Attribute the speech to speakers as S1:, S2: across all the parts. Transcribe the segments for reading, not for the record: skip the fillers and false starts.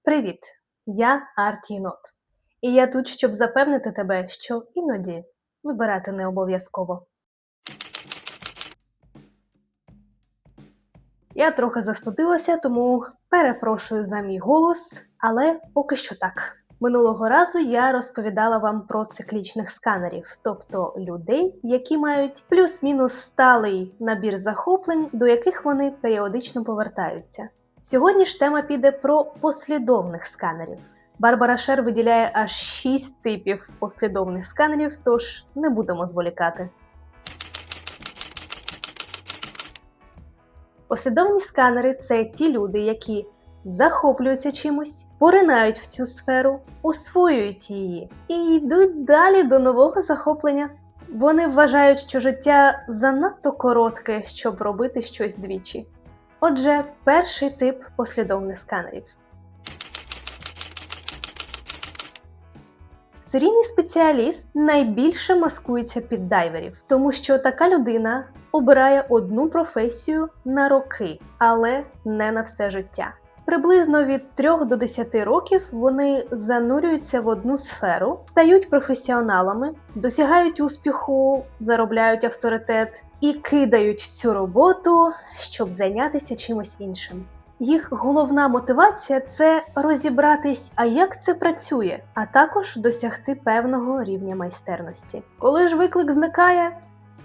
S1: Привіт! Я Арт-єнот. І я тут, щоб запевнити тебе, що іноді вибирати не обов'язково. Я трохи застудилася, тому перепрошую за мій голос, але поки що так. Минулого разу я розповідала вам про циклічних сканерів, тобто людей, які мають плюс-мінус сталий набір захоплень, до яких вони періодично повертаються. Сьогодні ж тема піде про послідовних сканерів. Барбара Шер виділяє аж 6 типів послідовних сканерів, тож не будемо зволікати. Послідовні сканери – це ті люди, які захоплюються чимось, поринають в цю сферу, освоюють її і йдуть далі до нового захоплення. Вони вважають, що життя занадто коротке, щоб робити щось двічі. Отже, перший тип послідовних сканерів. Серійний спеціаліст найбільше маскується під дайверів, тому що така людина обирає одну професію на роки, але не на все життя. Приблизно від 3 до 10 років вони занурюються в одну сферу, стають професіоналами, досягають успіху, заробляють авторитет і кидають цю роботу, щоб зайнятися чимось іншим. Їх головна мотивація – це розібратись, а як це працює, а також досягти певного рівня майстерності. Коли ж виклик зникає,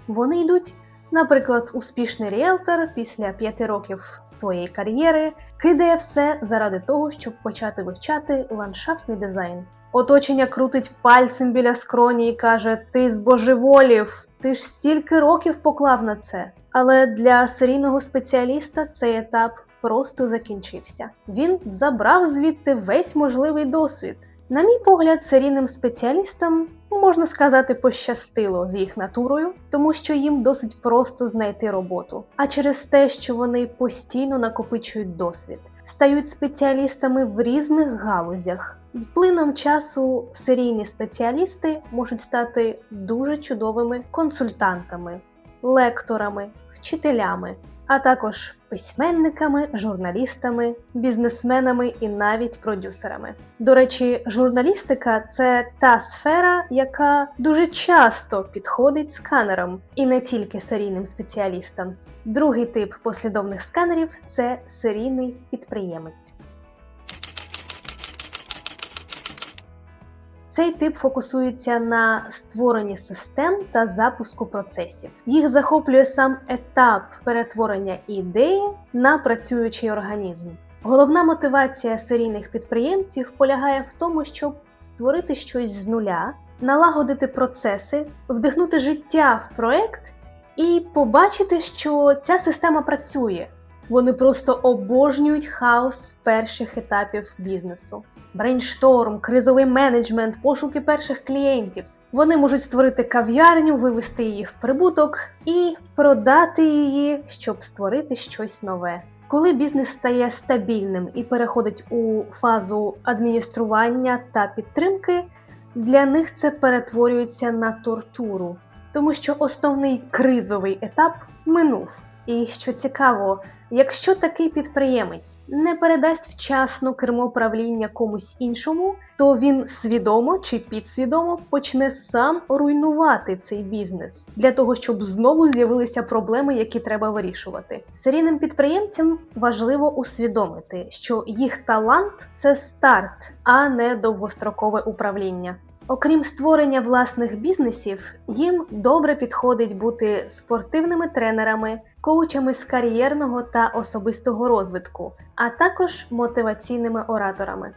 S1: вони йдуть. Наприклад, успішний ріелтор після 5 років своєї кар'єри кидає все заради того, щоб почати вивчати ландшафтний дизайн. Оточення крутить пальцем біля скроні і каже: «Ти збожеволів, ти ж стільки років поклав на це». Але для серійного спеціаліста цей етап просто закінчився. Він забрав звідти весь можливий досвід. На мій погляд, серійним спеціалістам, можна сказати, пощастило з їх натурою, тому що їм досить просто знайти роботу. А через те, що вони постійно накопичують досвід, стають спеціалістами в різних галузях. З плином часу серійні спеціалісти можуть стати дуже чудовими консультантами, лекторами, вчителями, а також письменниками, журналістами, бізнесменами і навіть продюсерами. До речі, журналістика – це та сфера, яка дуже часто підходить сканерам, і не тільки серійним спеціалістам. Другий тип послідовних сканерів – це серійний підприємець. Цей тип фокусується на створенні систем та запуску процесів. Їх захоплює сам етап перетворення ідеї на працюючий організм. Головна мотивація серійних підприємців полягає в тому, щоб створити щось з нуля, налагодити процеси, вдихнути життя в проект і побачити, що ця система працює. Вони просто обожнюють хаос перших етапів бізнесу. Брейншторм, кризовий менеджмент, пошуки перших клієнтів. Вони можуть створити кав'ярню, вивести її в прибуток і продати її, щоб створити щось нове. Коли бізнес стає стабільним і переходить у фазу адміністрування та підтримки, для них це перетворюється на тортуру, тому що основний кризовий етап минув. І що цікаво, якщо такий підприємець не передасть вчасно кермо правління комусь іншому, то він свідомо чи підсвідомо почне сам руйнувати цей бізнес, для того, щоб знову з'явилися проблеми, які треба вирішувати. Серійним підприємцям важливо усвідомити, що їх талант – це старт, а не довгострокове управління. Окрім створення власних бізнесів, їм добре підходить бути спортивними тренерами, коучами з кар'єрного та особистого розвитку, а також мотиваційними ораторами.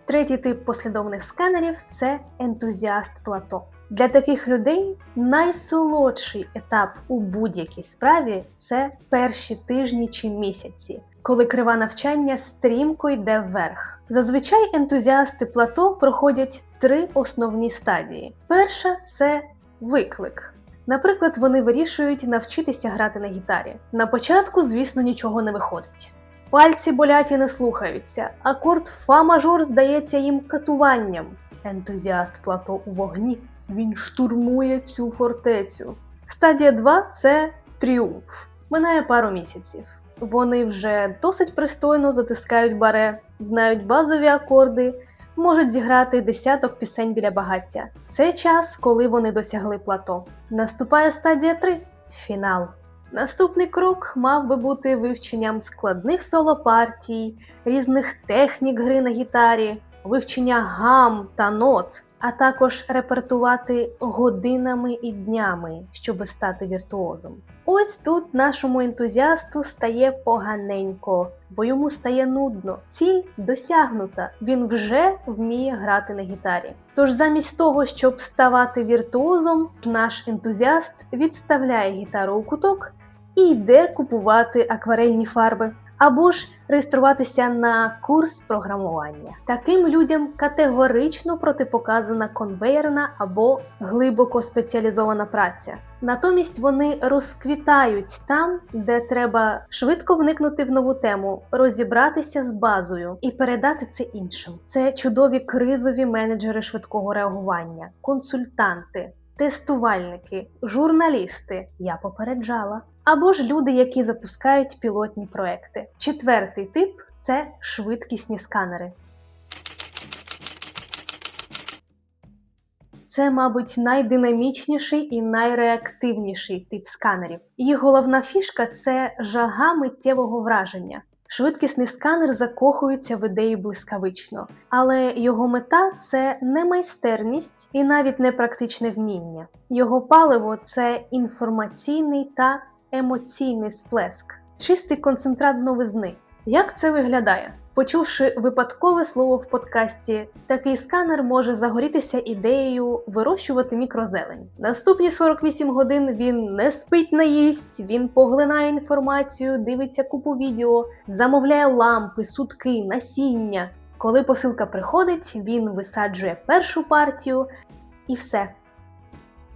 S1: Третій тип послідовних сканерів – це ентузіаст плато. Для таких людей найсолодший етап у будь-якій справі – це перші тижні чи місяці, коли крива навчання стрімко йде вверх. Зазвичай ентузіасти плато проходять 3 основні стадії. Перша – це виклик. Наприклад, вони вирішують навчитися грати на гітарі. На початку, звісно, нічого не виходить. Пальці болять і не слухаються. Акорд фа-мажор здається їм катуванням. Ентузіаст плато у вогні. Він штурмує цю фортецю. Стадія 2 – це тріумф. Минає пару місяців. Вони вже досить пристойно затискають баре, знають базові акорди, можуть зіграти десяток пісень біля багаття. Це час, коли вони досягли плато. Наступає стадія 3 – фінал. Наступний крок мав би бути вивченням складних соло-партій, різних технік гри на гітарі, вивчення гам та нот, а також репертувати годинами і днями, щоб стати віртуозом. Ось тут нашому ентузіасту стає поганенько, бо йому стає нудно. Ціль досягнута, він вже вміє грати на гітарі. Тож замість того, щоб ставати віртуозом, наш ентузіаст відставляє гітару у куток і йде купувати акварельні фарби. Або ж реєструватися на курс програмування. Таким людям категорично протипоказана конвеєрна або глибоко спеціалізована праця. Натомість вони розквітають там, де треба швидко вникнути в нову тему, розібратися з базою і передати це іншим. Це чудові кризові менеджери швидкого реагування, консультанти, тестувальники, журналісти, я попереджала, або ж люди, які запускають пілотні проекти. Четвертий тип – це швидкісні сканери. Це, мабуть, найдинамічніший і найреактивніший тип сканерів. Їх головна фішка – це жага миттєвого враження. Швидкісний сканер закохується в ідеї блискавично, але його мета – це не майстерність і навіть не практичне вміння. Його паливо – це інформаційний та емоційний сплеск, чистий концентрат новизни. Як це виглядає? Почувши випадкове слово в подкасті, такий сканер може загорітися ідеєю вирощувати мікрозелень. Наступні 48 годин він не спить, не їсть, він поглинає інформацію, дивиться купу відео, замовляє лампи, сутки, насіння. Коли посилка приходить, він висаджує першу партію і все.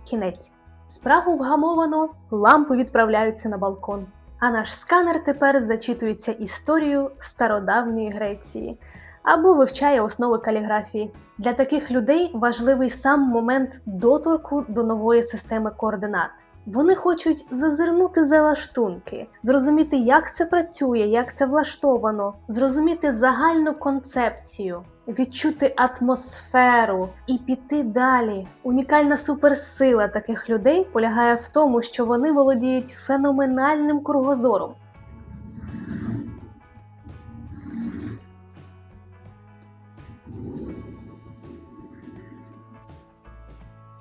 S1: Кінець. Спрагу вгамовано, лампи відправляються на балкон. А наш сканер тепер зачитується історію стародавньої Греції або вивчає основи каліграфії. Для таких людей важливий сам момент доторку до нової системи координат. Вони хочуть зазирнути за лаштунки, зрозуміти, як це працює, як це влаштовано, зрозуміти загальну концепцію, відчути атмосферу і піти далі. Унікальна суперсила таких людей полягає в тому, що вони володіють феноменальним кругозором.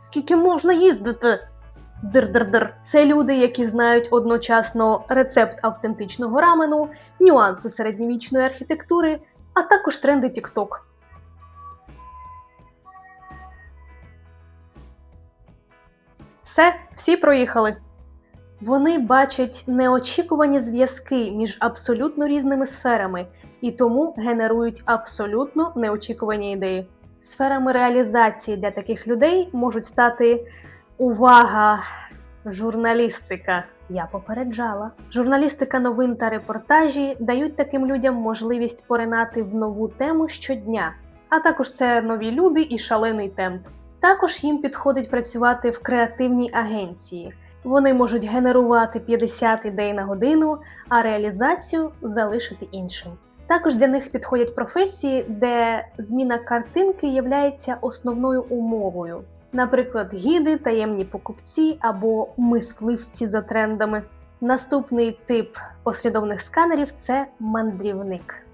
S1: Скільки можна їздити? Дир-дир-дир. Це люди, які знають одночасно рецепт автентичного рамену, нюанси середньовічної архітектури, а також тренди TikTok. Все, всі проїхали. Вони бачать неочікувані зв'язки між абсолютно різними сферами і тому генерують абсолютно неочікувані ідеї. Сферами реалізації для таких людей можуть стати увага, журналістика. Я попереджала. Журналістика новин та репортажі дають таким людям можливість поринати в нову тему щодня, а також це нові люди і шалений темп. Також їм підходить працювати в креативній агенції. Вони можуть генерувати 50 ідей на годину, а реалізацію залишити іншим. Також для них підходять професії, де зміна картинки являється основною умовою. Наприклад, гіди, таємні покупці або мисливці за трендами. Наступний тип послідовних сканерів – це мандрівник.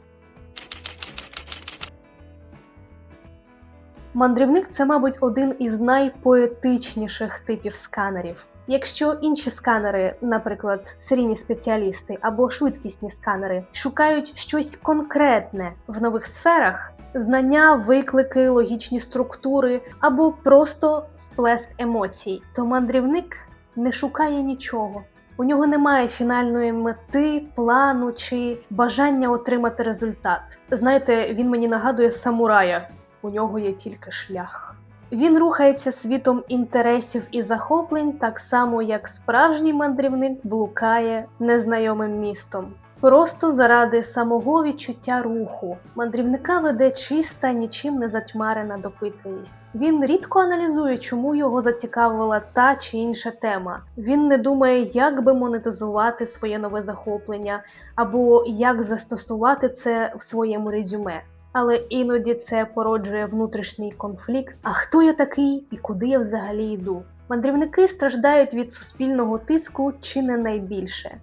S1: Мандрівник – це, мабуть, один із найпоетичніших типів сканерів. Якщо інші сканери, наприклад, серійні спеціалісти або швидкісні сканери, шукають щось конкретне в нових сферах, знання, виклики, логічні структури або просто сплеск емоцій, то мандрівник не шукає нічого. У нього немає фінальної мети, плану чи бажання отримати результат. Знаєте, він мені нагадує самурая. У нього є тільки шлях. Він рухається світом інтересів і захоплень, так само, як справжній мандрівник блукає незнайомим містом. Просто заради самого відчуття руху. Мандрівника веде чиста, нічим не затьмарена допитливість. Він рідко аналізує, чому його зацікавила та чи інша тема. Він не думає, як би монетизувати своє нове захоплення, або як застосувати це в своєму резюме. Але іноді це породжує внутрішній конфлікт. А хто я такий і куди я взагалі йду? Мандрівники страждають від суспільного тиску чи не найбільше.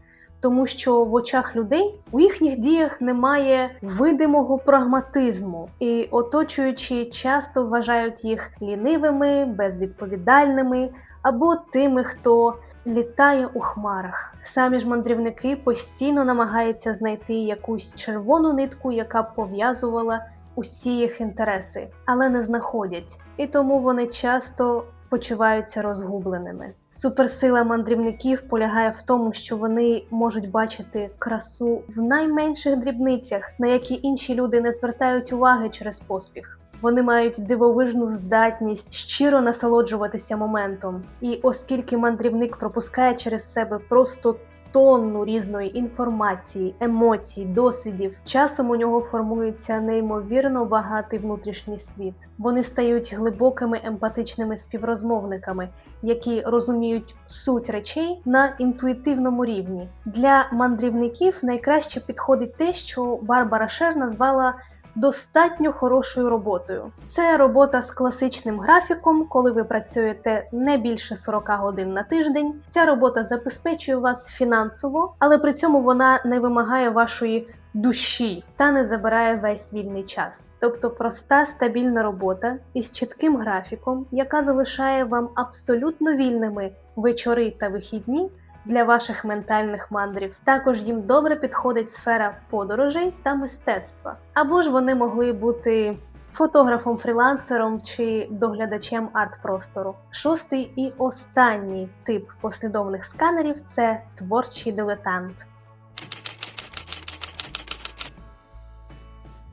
S1: Тому що в очах людей у їхніх діях немає видимого прагматизму, і оточуючі часто вважають їх лінивими, безвідповідальними або тими, хто літає у хмарах. Самі ж мандрівники постійно намагаються знайти якусь червону нитку, яка б пов'язувала усі їх інтереси, але не знаходять, і тому вони часто почуваються розгубленими. Суперсила мандрівників полягає в тому, що вони можуть бачити красу в найменших дрібницях, на які інші люди не звертають уваги через поспіх. Вони мають дивовижну здатність щиро насолоджуватися моментом. І оскільки мандрівник пропускає через себе просто тонну різної інформації, емоцій, досвідів, часом у нього формується неймовірно багатий внутрішній світ. Вони стають глибокими емпатичними співрозмовниками, які розуміють суть речей на інтуїтивному рівні. Для мандрівників найкраще підходить те, що Барбара Шер назвала достатньо хорошою роботою. Це робота з класичним графіком, коли ви працюєте не більше 40 годин на тиждень. Ця робота забезпечує вас фінансово, але при цьому вона не вимагає вашої душі та не забирає весь вільний час. Тобто проста, стабільна робота із чітким графіком, яка залишає вам абсолютно вільними вечори та вихідні для ваших ментальних мандрів. Також їм добре підходить сфера подорожей та мистецтва. Або ж вони могли бути фотографом-фрілансером чи доглядачем арт-простору. Шостий і останній тип послідовних сканерів – це творчий дилетант.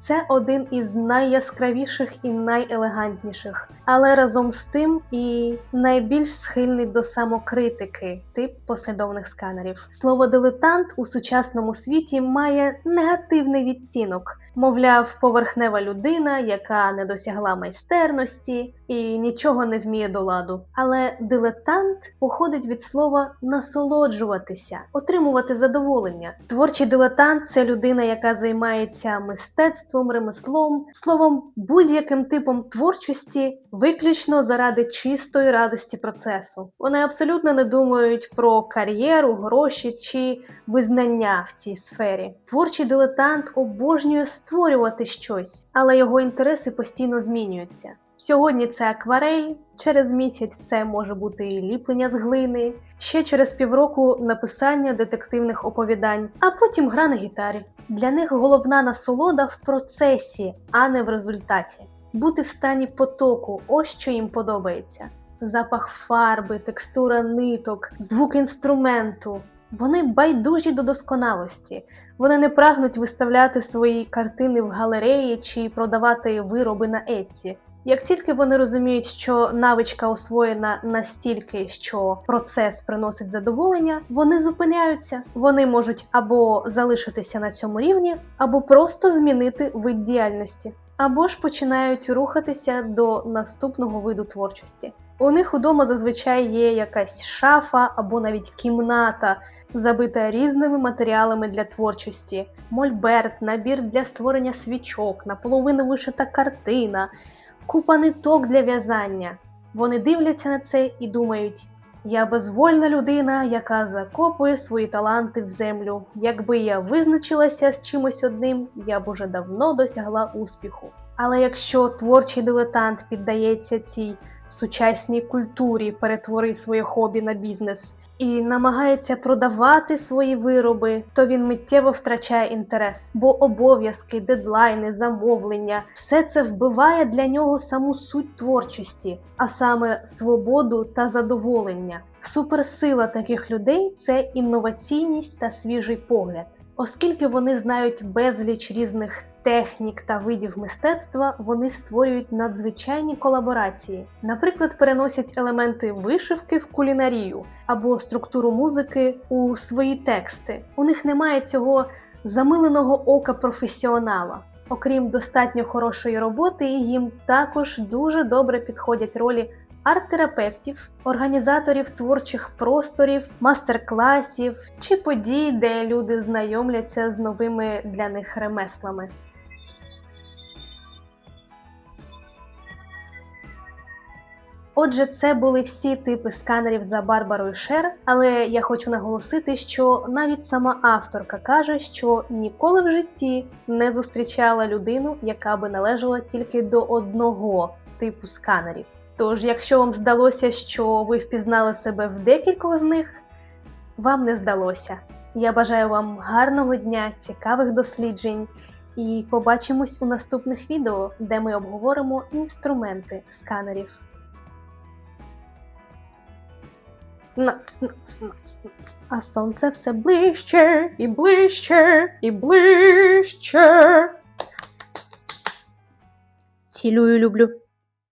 S1: Це один із найяскравіших і найелегантніших, але разом з тим і найбільш схильний до самокритики тип послідовних сканерів. Слово «дилетант» у сучасному світі має негативний відтінок. Мовляв, поверхнева людина, яка не досягла майстерності і нічого не вміє до ладу. Але дилетант походить від слова «насолоджуватися», отримувати задоволення. Творчий дилетант – це людина, яка займається мистецтвом, ремеслом, словом, будь-яким типом творчості виключно заради чистої радості процесу. Вони абсолютно не думають про кар'єру, гроші чи визнання в цій сфері. Творчий дилетант обожнює створювати щось, але його інтереси постійно змінюються. Сьогодні це акварель, через місяць це може бути і ліплення з глини, ще через півроку написання детективних оповідань, а потім гра на гітарі. Для них головна насолода в процесі, а не в результаті. Бути в стані потоку – ось що їм подобається. Запах фарби, текстура ниток, звук інструменту. Вони байдужі до досконалості. Вони не прагнуть виставляти свої картини в галереї чи продавати вироби на Etsy. Як тільки вони розуміють, що навичка освоєна настільки, що процес приносить задоволення, вони зупиняються. Вони можуть або залишитися на цьому рівні, або просто змінити вид діяльності. Або ж починають рухатися до наступного виду творчості. У них удома зазвичай є якась шафа або навіть кімната, забита різними матеріалами для творчості. Мольберт, набір для створення свічок, наполовину вишита картина, купа ниток для в'язання. Вони дивляться на це і думають: «Я безвольна людина, яка закопує свої таланти в землю. Якби я визначилася з чимось одним, я б уже давно досягла успіху». Але якщо творчий дилетант піддається цій сучасній культурі «перетвори своє хобі на бізнес» і намагається продавати свої вироби, то він миттєво втрачає інтерес. Бо обов'язки, дедлайни, замовлення – все це вбиває для нього саму суть творчості, а саме свободу та задоволення. Суперсила таких людей – це інноваційність та свіжий погляд. Оскільки вони знають безліч різних технік та видів мистецтва, вони створюють надзвичайні колаборації. Наприклад, переносять елементи вишивки в кулінарію або структуру музики у свої тексти. У них немає цього замиленого ока професіонала. Окрім достатньо хорошої роботи, їм також дуже добре підходять ролі арт-терапевтів, організаторів творчих просторів, мастер-класів чи подій, де люди знайомляться з новими для них ремеслами. Отже, це були всі типи сканерів за Барбарою Шер, але я хочу наголосити, що навіть сама авторка каже, що ніколи в житті не зустрічала людину, яка би належала тільки до одного типу сканерів. Тож, якщо вам здалося, що ви впізнали себе в декількох з них, вам не здалося. Я бажаю вам гарного дня, цікавих досліджень і побачимось у наступних відео, де ми обговоримо інструменти сканерів. А сонце все ближче і ближче і ближче. Цілую, люблю.